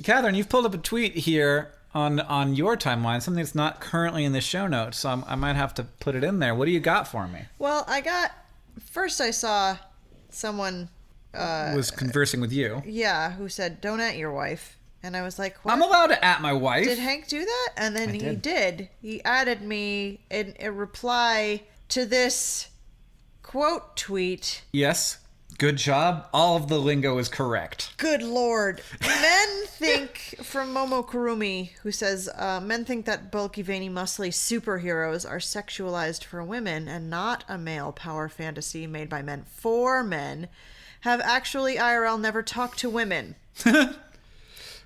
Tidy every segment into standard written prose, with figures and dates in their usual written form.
Catherine, you've pulled up a tweet here on your timeline, something that's not currently in the show notes, so I might have to put it in there. What do you got for me? Well, first I saw someone... was conversing with you. Yeah, who said, don't at your wife. And I was like, what? I'm allowed to at my wife. Did Hank do that? And then he did. He added me in a reply to this quote tweet. Yes. Good job. All of the lingo is correct. Good Lord. Men think, from Momo Kurumi, who says, men think that bulky, veiny, muscly superheroes are sexualized for women and not a male power fantasy made by men for men. Have actually IRL never talked to women.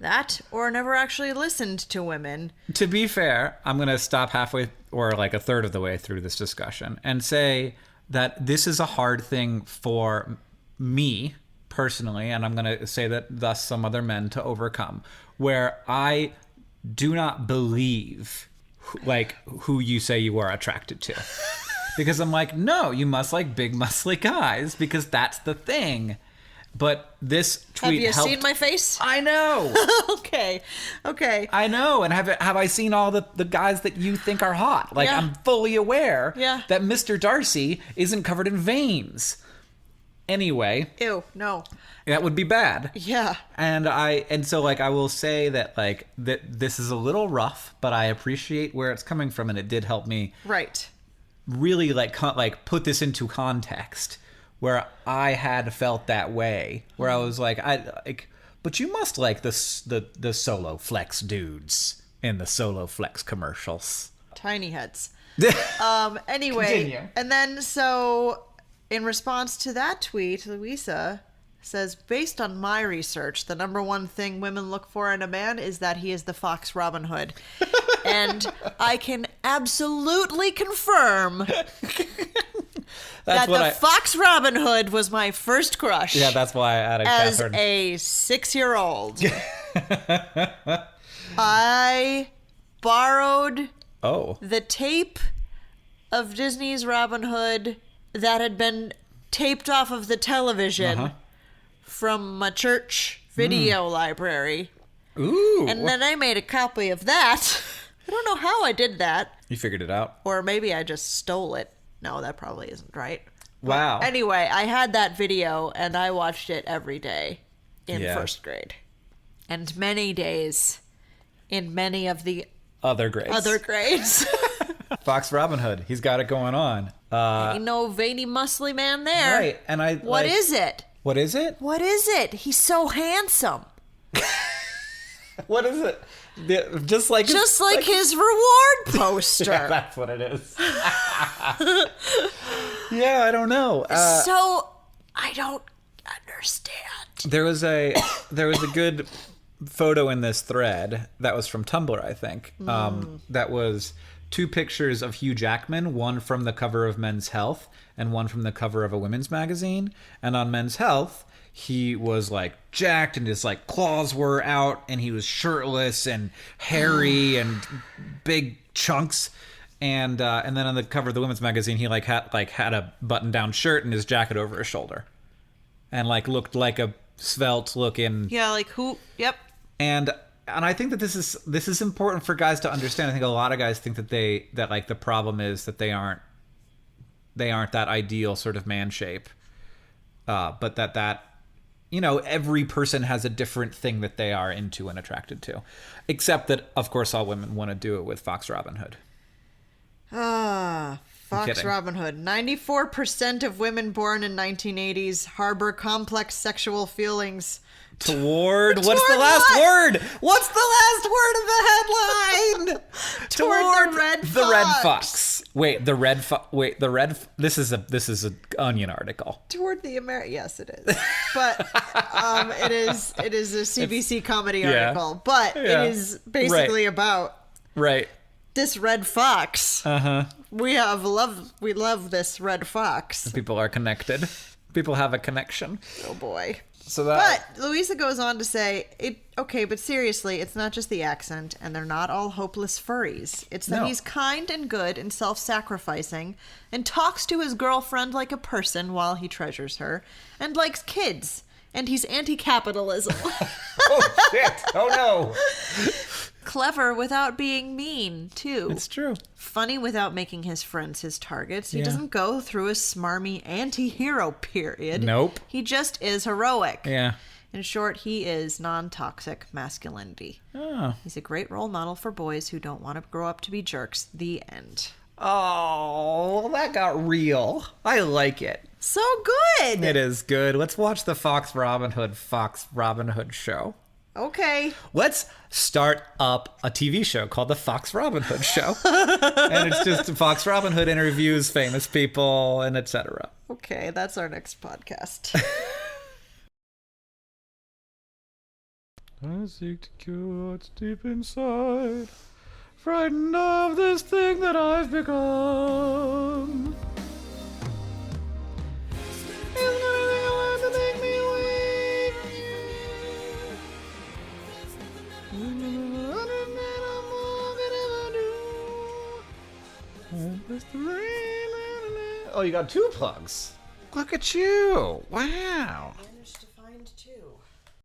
That, or never actually listened to women. To be fair, I'm going to stop halfway or like a third of the way through this discussion and say that this is a hard thing for me personally, and I'm going to say that thus some other men to overcome, where I do not believe like who you say you are attracted to. Because I'm like, no, you must like big muscly guys because that's the thing. But this tweet Have you seen my face? I know. Okay. I know. And have I seen all the guys that you think are hot? Like, yeah. I'm fully aware that Mr. Darcy isn't covered in veins. Anyway. Ew, no. That would be bad. Yeah. And so like I will say that like that this is a little rough, but I appreciate where it's coming from, and it did help me. Right. Really like put this into context where I had felt that way, where I was like, but you must like the Solo Flex dudes in the Solo Flex commercials. Tiny heads. Anyway, continue. And then so in response to that tweet, Louisa says, based on my research, the number one thing women look for in a man is that he is the Fox Robin Hood. And I can absolutely confirm that Fox Robin Hood was my first crush. Yeah, that's why I added as Catherine. A 6-year-old. I borrowed the tape of Disney's Robin Hood that had been taped off of the television from my church video library. Ooh. And then I made a copy of that. I don't know how I did that. You figured it out. Or maybe I just stole it. No, that probably isn't right. Wow. But anyway, I had that video and I watched it every day in first grade. And many days in many of the other grades. Fox Robin Hood. He's got it going on. Ain't no veiny, muscly man there. Right. And What is it? What is it? What is it? He's so handsome. What is it? Just like his reward poster. Yeah, that's what it is. Yeah, I don't know. So I don't understand. There was a good photo in this thread that was from Tumblr, I think. That was 2 pictures of Hugh Jackman, one from the cover of Men's Health and one from the cover of a women's magazine. And on Men's Health, he was like jacked and his like claws were out and he was shirtless and hairy and big chunks. And then on the cover of the women's magazine, he had a button down shirt and his jacket over his shoulder, and like looked like a svelte looking. Yeah, like who? Yep. And I think that this is important for guys to understand. I think a lot of guys think that like the problem is that they aren't that ideal sort of man shape, but that you know, every person has a different thing that they are into and attracted to, except that of course all women want to do it with Fox Robin Hood. Fox Robin Hood. 94% of women born in 1980s harbor complex sexual feelings toward what's the last word? What's the last word of the headline? Toward the red fox. Wait, the red this is a Onion article. Toward the yes, it is. But it is a CBC comedy article, but it is basically about this red fox. We love this red fox. People are connected. People have a connection. Oh boy. But Louisa goes on to say, but seriously, it's not just the accent, and they're not all hopeless furries. It's that he's kind and good and self-sacrificing, and talks to his girlfriend like a person while he treasures her, and likes kids. And he's anti-capitalism. Oh, shit. Oh, no. Clever without being mean, too. It's true. Funny without making his friends his targets. He Yeah. doesn't go through a smarmy anti-hero period. Nope. He just is heroic. Yeah. In short, he is non-toxic masculinity. Oh. He's a great role model for boys who don't want to grow up to be jerks. The end. Oh, that got real. I like it. So good! It is good. Let's watch the Fox Robin Hood show. Okay. Let's start up a TV show called the Fox Robin Hood Show. And it's just Fox Robin Hood interviews famous people and etc. Okay, that's our next podcast. I seek to cure what's deep inside, frightened of this thing that I've become. Oh, you got 2 plugs. Look at you. Wow. Managed to find 2.